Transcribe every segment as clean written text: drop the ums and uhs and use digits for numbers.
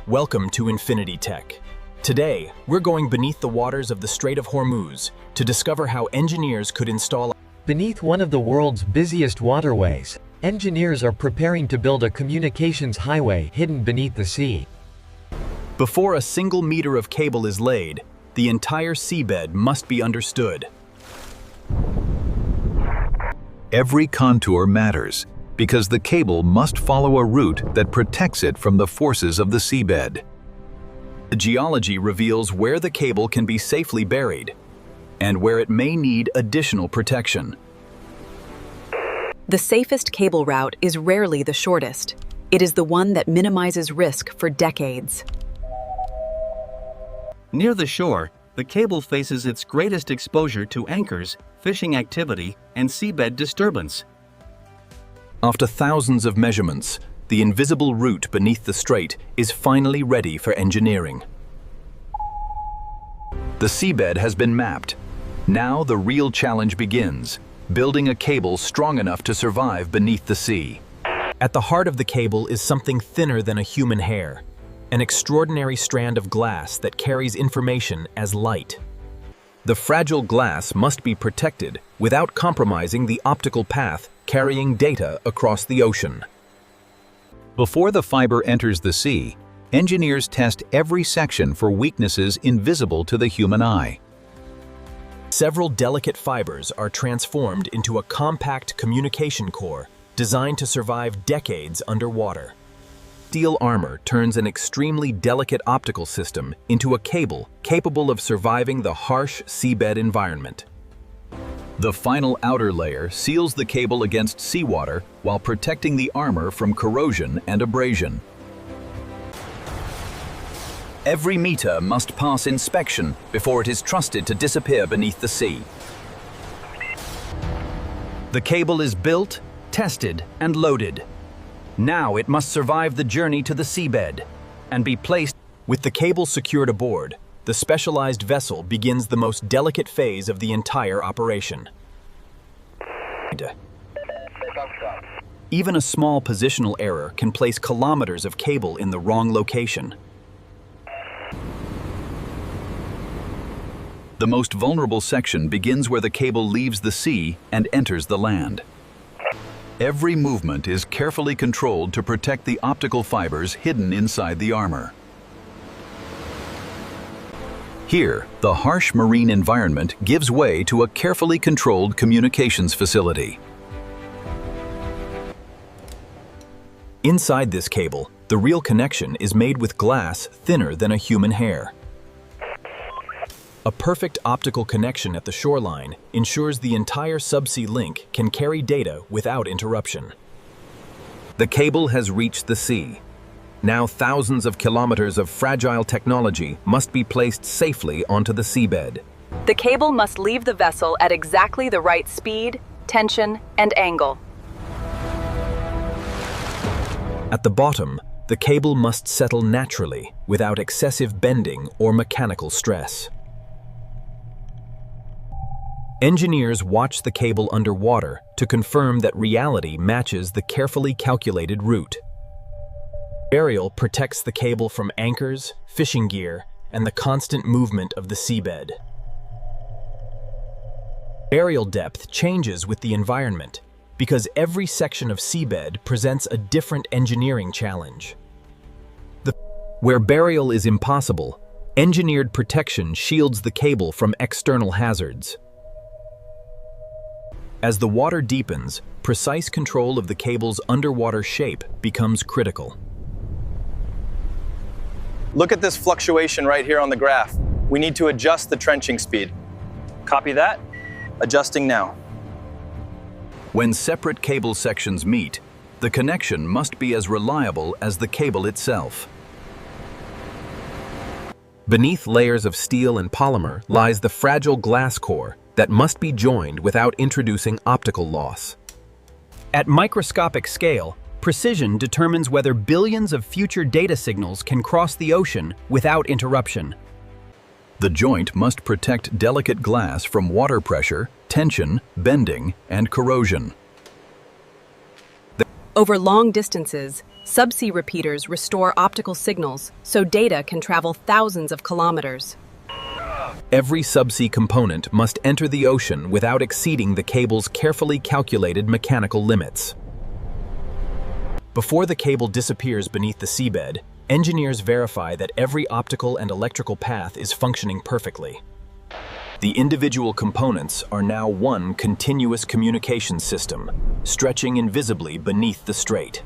Welcome to Infinity Tech. Today, we're going beneath the waters of the Strait of Hormuz to discover how engineers could install. Beneath one of the world's busiest waterways, engineers are preparing to build a communications highway hidden beneath the sea. Before a single meter of cable is laid, the entire seabed must be understood. Every contour matters, because the cable must follow a route that protects it from the forces of the seabed. The geology reveals where the cable can be safely buried, and where it may need additional protection. The safest cable route is rarely the shortest. It is the one that minimizes risk for decades. Near the shore, the cable faces its greatest exposure to anchors, fishing activity, and seabed disturbance. After thousands of measurements, the invisible route beneath the strait is finally ready for engineering. The seabed has been mapped. Now the real challenge begins, building a cable strong enough to survive beneath the sea. At the heart of the cable is something thinner than a human hair, an extraordinary strand of glass that carries information as light. The fragile glass must be protected without compromising the optical path carrying data across the ocean. Before the fiber enters the sea, engineers test every section for weaknesses invisible to the human eye. Several delicate fibers are transformed into a compact communication core designed to survive decades underwater. Steel armor turns an extremely delicate optical system into a cable capable of surviving the harsh seabed environment. The final outer layer seals the cable against seawater while protecting the armor from corrosion and abrasion. Every meter must pass inspection before it is trusted to disappear beneath the sea. The cable is built, tested, and loaded. Now it must survive the journey to the seabed and be placed. With the cable secured aboard, the specialized vessel begins the most delicate phase of the entire operation. Even a small positional error can place kilometers of cable in the wrong location. The most vulnerable section begins where the cable leaves the sea and enters the land. Every movement is carefully controlled to protect the optical fibers hidden inside the armor. Here, the harsh marine environment gives way to a carefully controlled communications facility. Inside this cable, the real connection is made with glass thinner than a human hair. A perfect optical connection at the shoreline ensures the entire subsea link can carry data without interruption. The cable has reached the sea. Now thousands of kilometers of fragile technology must be placed safely onto the seabed. The cable must leave the vessel at exactly the right speed, tension, and angle. At the bottom, the cable must settle naturally without excessive bending or mechanical stress. Engineers watch the cable underwater to confirm that reality matches the carefully calculated route. Burial protects the cable from anchors, fishing gear, and the constant movement of the seabed. Burial depth changes with the environment because every section of seabed presents a different engineering challenge. Where burial is impossible, engineered protection shields the cable from external hazards. As the water deepens, precise control of the cable's underwater shape becomes critical. Look at this fluctuation right here on the graph. We need to adjust the trenching speed. Copy that. Adjusting now. When separate cable sections meet, the connection must be as reliable as the cable itself. Beneath layers of steel and polymer lies the fragile glass core that must be joined without introducing optical loss. At microscopic scale, precision determines whether billions of future data signals can cross the ocean without interruption. The joint must protect delicate glass from water pressure, tension, bending, and corrosion. Over long distances, Subsea repeaters restore optical signals so data can travel thousands of kilometers. Every subsea component must enter the ocean without exceeding the cable's carefully calculated mechanical limits. Before the cable disappears beneath the seabed, engineers verify that every optical and electrical path is functioning perfectly. The individual components are now one continuous communication system, stretching invisibly beneath the strait.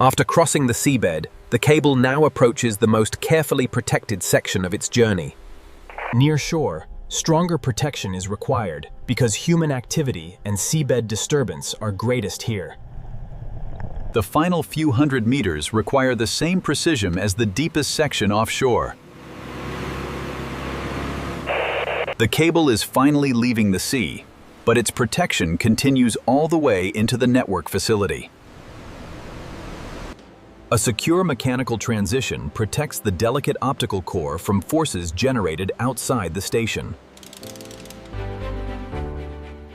After crossing the seabed, the cable now approaches the most carefully protected section of its journey. Near shore, stronger protection is required because human activity and seabed disturbance are greatest here. The final few hundred meters require the same precision as the deepest section offshore. The cable is finally leaving the sea, but its protection continues all the way into the network facility. A secure mechanical transition protects the delicate optical core from forces generated outside the station.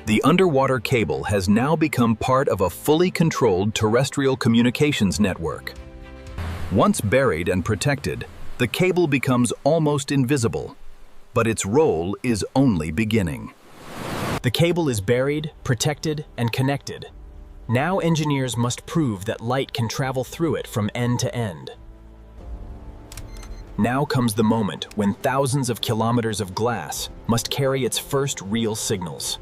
The underwater cable has now become part of a fully controlled terrestrial communications network. Once buried and protected, the cable becomes almost invisible, but its role is only beginning. The cable is buried, protected, and connected. Now engineers must prove that light can travel through it from end to end. Now comes the moment when thousands of kilometers of glass must carry its first real signals.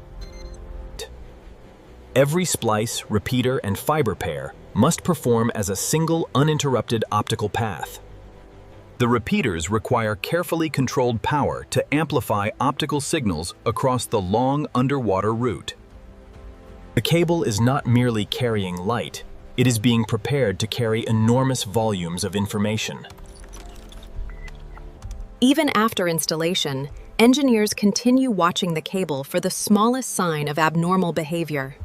Every splice, repeater, and fiber pair must perform as a single uninterrupted optical path. The repeaters require carefully controlled power to amplify optical signals across the long underwater route. The cable is not merely carrying light, it is being prepared to carry enormous volumes of information. Even after installation, engineers continue watching the cable for the smallest sign of abnormal behavior.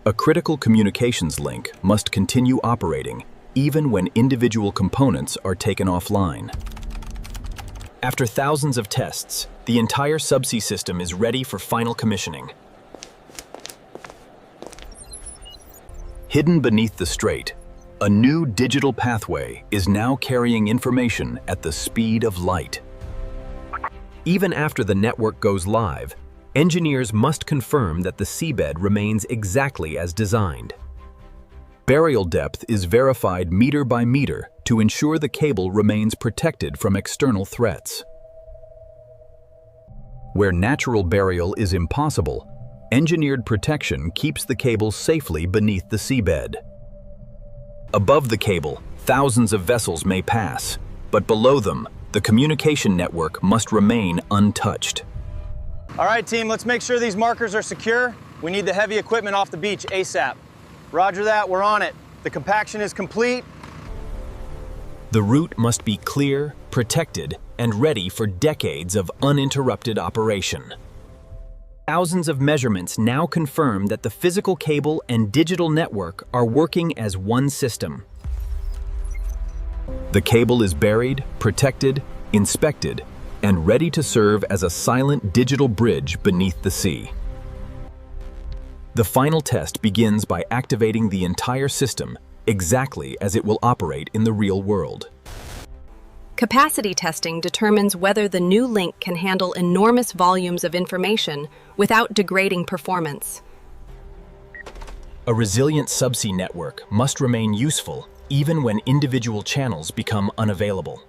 A critical communications link must continue operating even when individual components are taken offline. After thousands of tests, the entire subsea system is ready for final commissioning. Hidden beneath the strait, a new digital pathway is now carrying information at the speed of light. Even after the network goes live, engineers must confirm that the seabed remains exactly as designed. Burial depth is verified meter by meter to ensure the cable remains protected from external threats. Where natural burial is impossible, engineered protection keeps the cable safely beneath the seabed. Above the cable, thousands of vessels may pass, but below them, the communication network must remain untouched. All right, team, let's make sure these markers are secure. We need the heavy equipment off the beach ASAP. Roger that, we're on it. The compaction is complete. The route must be clear, protected, and ready for decades of uninterrupted operation. Thousands of measurements now confirm that the physical cable and digital network are working as one system. The cable is buried, protected, inspected, and ready to serve as a silent digital bridge beneath the sea. The final test begins by activating the entire system exactly as it will operate in the real world. Capacity testing determines whether the new link can handle enormous volumes of information without degrading performance. A resilient subsea network must remain useful even when individual channels become unavailable.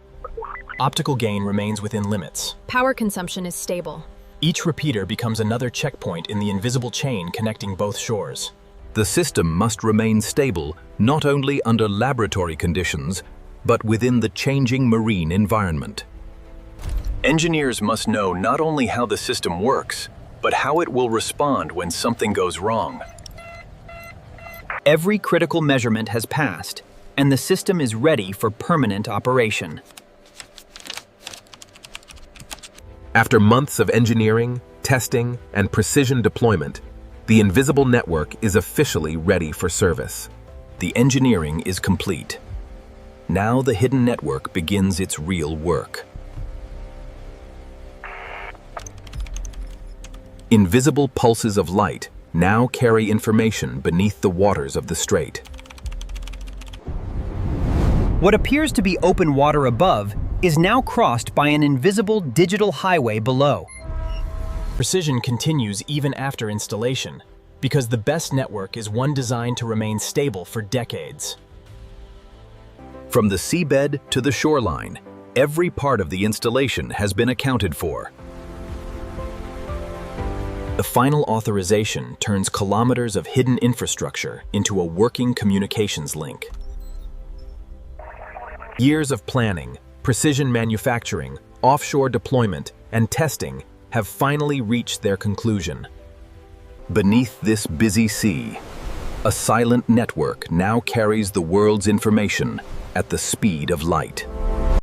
Optical gain remains within limits. Power consumption is stable. Each repeater becomes another checkpoint in the invisible chain connecting both shores. The system must remain stable not only under laboratory conditions, but within the changing marine environment. Engineers must know not only how the system works, but how it will respond when something goes wrong. Every critical measurement has passed, and the system is ready for permanent operation. After months of engineering, testing, and precision deployment, the invisible network is officially ready for service. The engineering is complete. Now the hidden network begins its real work. Invisible pulses of light now carry information beneath the waters of the strait. What appears to be open water above is now crossed by an invisible digital highway below. Precision continues even after installation, because the best network is one designed to remain stable for decades. From the seabed to the shoreline, every part of the installation has been accounted for. The final authorization turns kilometers of hidden infrastructure into a working communications link. Years of planning, precision manufacturing, offshore deployment, and testing have finally reached their conclusion. Beneath this busy sea, a silent network now carries the world's information at the speed of light.